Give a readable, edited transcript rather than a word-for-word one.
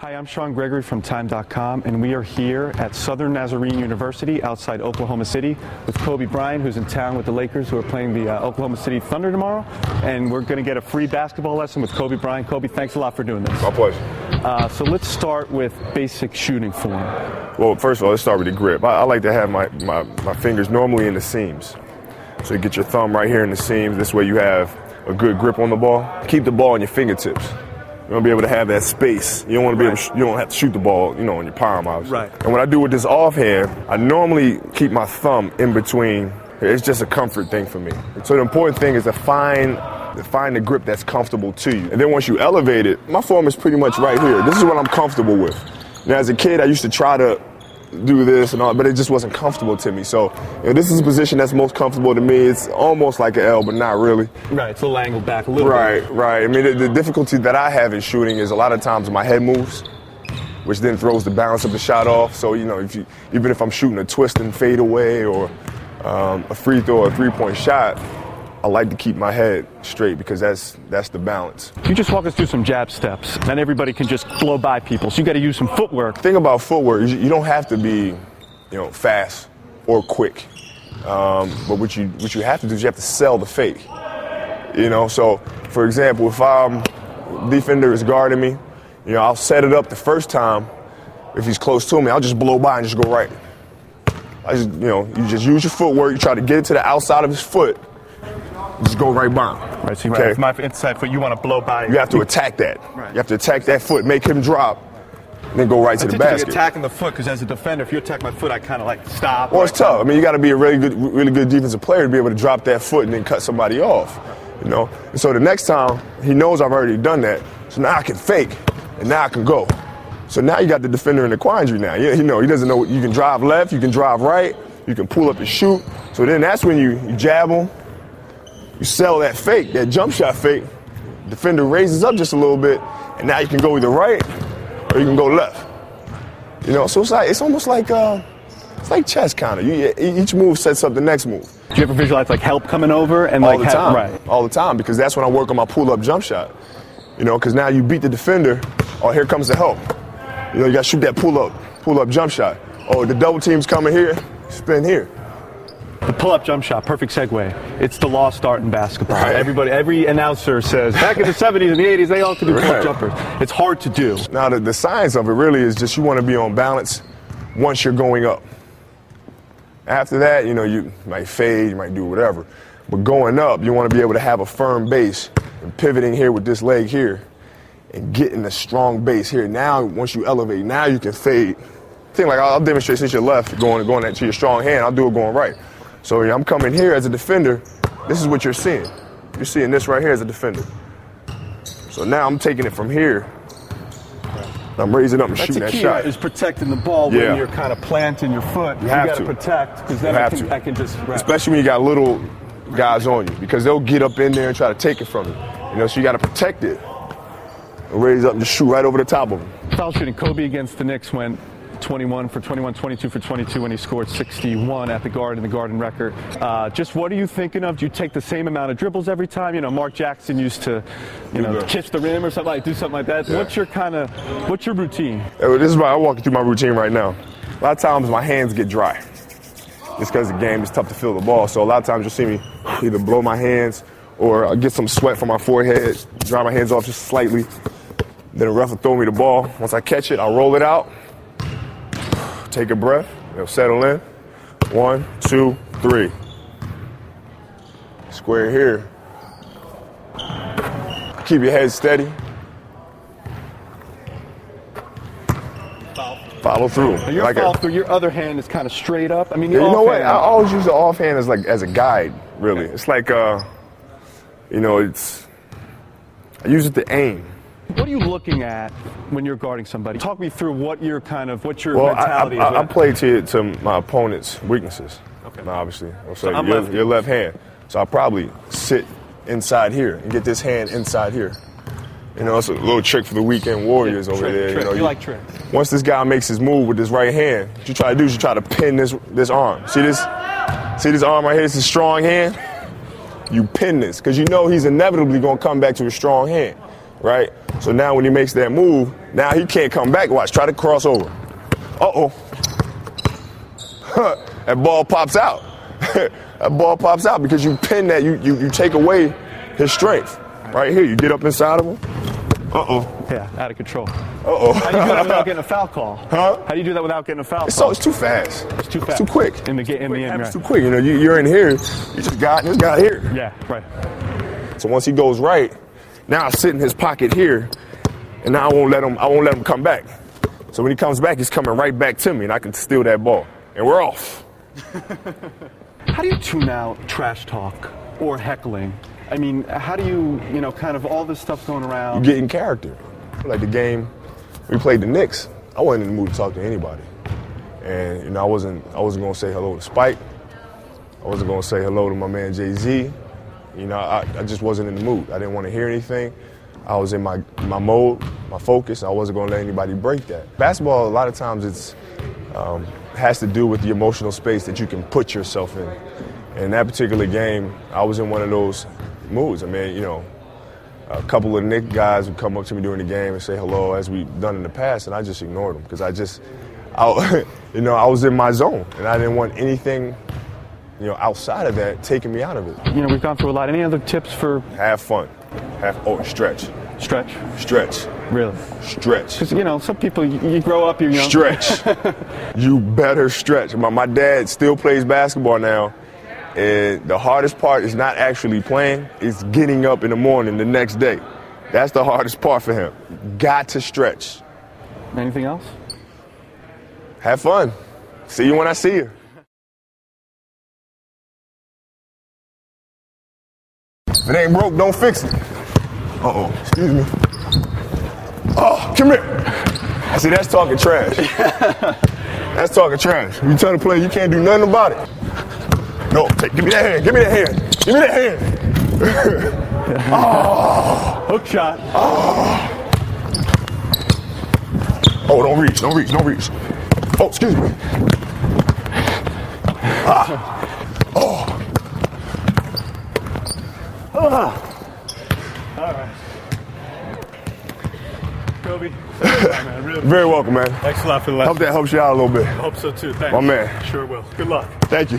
Hi, I'm Sean Gregory from Time.com, and we are here at Southern Nazarene University outside Oklahoma City with Kobe Bryant, who's in town with the Lakers, who are playing the Oklahoma City Thunder tomorrow. And we're going to get a free basketball lesson with Kobe Bryant. Kobe, thanks a lot for doing this. My pleasure. So let's start with basic shooting form. Well, first of all, let's start with the grip. I like to have my fingers normally in the seams. So you get your thumb right here in the seams. This way you have a good grip on the ball. Keep the ball on your fingertips. You want to be able to have that space. You don't want to be able to, you don't have to shoot the ball, you know, on your palm, obviously. Right. And what I do with this offhand, I normally keep my thumb in between. It's just a comfort thing for me. So the important thing is to find the grip that's comfortable to you. And then once you elevate it, my form is pretty much right here. This is what I'm comfortable with. Now, as a kid, I used to try to do this and all, but it just wasn't comfortable to me. So, you know, this is a position that's most comfortable to me. It's almost like an L, but not really. Right, it's a little angled back a little bit. Right. I mean, the difficulty that I have in shooting is a lot of times my head moves, which then throws the balance of the shot off. So, you know, even if I'm shooting a twist and fade away or a free throw or a three-point shot, I like to keep my head straight because that's the balance. Can you just walk us through some jab steps? Not everybody can just blow by people, so you got to use some footwork. The thing about footwork, you don't have to be, you know, fast or quick. But what you have to do is you have to sell the fake. You know, so for example, if defender is guarding me, you know, I'll set it up the first time. If he's close to me, I'll just blow by and just go right. You just use your footwork. You try to get it to the outside of his foot. Just go right by him. Right, so with my inside foot, you want to blow by. You have to attack that. Right. You have to attack that foot, make him drop, and then go right to the basket. Attacking the foot, because as a defender, if you attack my foot, I kind of like stop. Well, it's tough. I mean, you got to be a really good defensive player to be able to drop that foot and then cut somebody off. You know. And so the next time, he knows I've already done that. So now I can fake, and now I can go. So now you got the defender in the quandary now. You know, he doesn't know. You can drive left, you can drive right, you can pull up and shoot. So then that's when you jab him. You sell that fake, that jump shot fake, defender raises up just a little bit, and now you can go either right or you can go left. You know, so it's almost like chess kind of. Each move sets up the next move. Do you ever visualize like help coming over and all the time? Right. All the time, because that's when I work on my pull-up jump shot. You know, because now you beat the defender. Oh, here comes the help. You know, you got to shoot that pull-up jump shot. Oh, the double team's coming here, spin here. The pull-up jump shot, perfect segue. It's the lost art in basketball. Right. Every announcer says, back in the 70s and the 80s, they all could do pull-up jumpers. It's hard to do. Now, the science of it really is just you want to be on balance once you're going up. After that, you know, you might fade, you might do whatever. But going up, you want to be able to have a firm base and pivoting here with this leg here and getting a strong base here. Now, once you elevate, now you can fade. Like I'll demonstrate since you're left, going to your strong hand, I'll do it going right. So I'm coming here as a defender. This is what you're seeing. You're seeing this right here as a defender. So now I'm taking it from here. I'm raising up and shooting that shot. That's the key, is protecting the ball when you're kind of planting your foot. You got to protect, because then I can just wrap. Especially when you got little guys on you, because they'll get up in there and try to take it from you. You know, so you got to protect it. And raise up and just shoot right over the top of them. Foul shooting. Kobe against the Knicks went 21 for 21, 22 for 22 when he scored 61 at the Garden, the Garden record. Just what are you thinking of? Do you take the same amount of dribbles every time? You know, Mark Jackson used to, kiss the rim or something do something like that. Yeah. What's your routine? This is why I'm walking through my routine right now. A lot of times my hands get dry. Just because the game is tough to feel the ball. So a lot of times you'll see me either blow my hands or I'll get some sweat from my forehead, dry my hands off just slightly. Then the ref will throw me the ball. Once I catch it, I'll roll it out. Take a breath, it'll settle in. 1, 2, 3. Square here. Keep your head steady. Follow through. Your other hand is kind of straight up. I mean, you know what? I always use the offhand as a guide, really. It's like, I use it to aim. What are you looking at when you're guarding somebody? Talk me through what your mentality is. I play to my opponent's weaknesses. Okay. Obviously. So your left hand. So I'll probably sit inside here and get this hand inside here. You know, it's a little trick for the weekend warriors over there. Trick. You like tricks. Once this guy makes his move with his right hand, what you try to do is you try to pin this arm. See this arm right here? This is a strong hand. You pin this because you know he's inevitably going to come back to a strong hand. right? So now when he makes that move, now he can't come back. Watch, try to cross over. Uh-oh. That ball pops out. That ball pops out because you pin that, you take away his strength. Right here, you get up inside of him. Uh-oh. Yeah, out of control. Uh-oh. How do you do that without getting a foul call? Huh? How do you do that without getting a foul call? So it's too fast. It's too fast. It's too quick. In the end, It's too quick. You know, you're in here. You just got this guy here. Yeah, right. So once he goes right, now I sit in his pocket here, and now I won't let him come back. So when he comes back, he's coming right back to me, and I can steal that ball, and we're off. How do you tune out trash talk or heckling? I mean, how do you kind of all this stuff going around? You get in character. Like the game, we played the Knicks. I wasn't in the mood to talk to anybody, and I wasn't gonna say hello to Spike. I wasn't gonna say hello to my man Jay-Z. I just wasn't in the mood. I didn't want to hear anything. I was in my mode, my focus. I wasn't gonna let anybody break that. Basketball, a lot of times it's has to do with the emotional space that you can put yourself in. In that particular game, I was in one of those moods. I mean, a couple of Knicks guys would come up to me during the game and say hello, as we've done in the past, and I just ignored them because I was in my zone, and I didn't want anything, outside of that taking me out of it. We've gone through a lot. Any other tips for? Have fun. Stretch. Stretch? Stretch. Really? Stretch. Because, some people, you grow up, you're young. Stretch. You better stretch. My dad still plays basketball now. And the hardest part is not actually playing, it's getting up in the morning the next day. That's the hardest part for him. Got to stretch. Anything else? Have fun. See you when I see you. If it ain't broke, don't fix it. Uh-oh, excuse me. Oh, come here. I see, that's talking trash. That's talking trash. You tell the player you can't do nothing about it. No, give me that hand. Give me that hand. Give me that hand. Oh. Hook shot. Oh, don't reach. Don't reach. Don't reach. Oh, excuse me. Oh. All right. Kobe, man, really Very welcome, man. Thanks a lot for the lesson. Hope that helps you out a little bit. I hope so too. Thanks. My man. Sure will. Good luck. Thank you.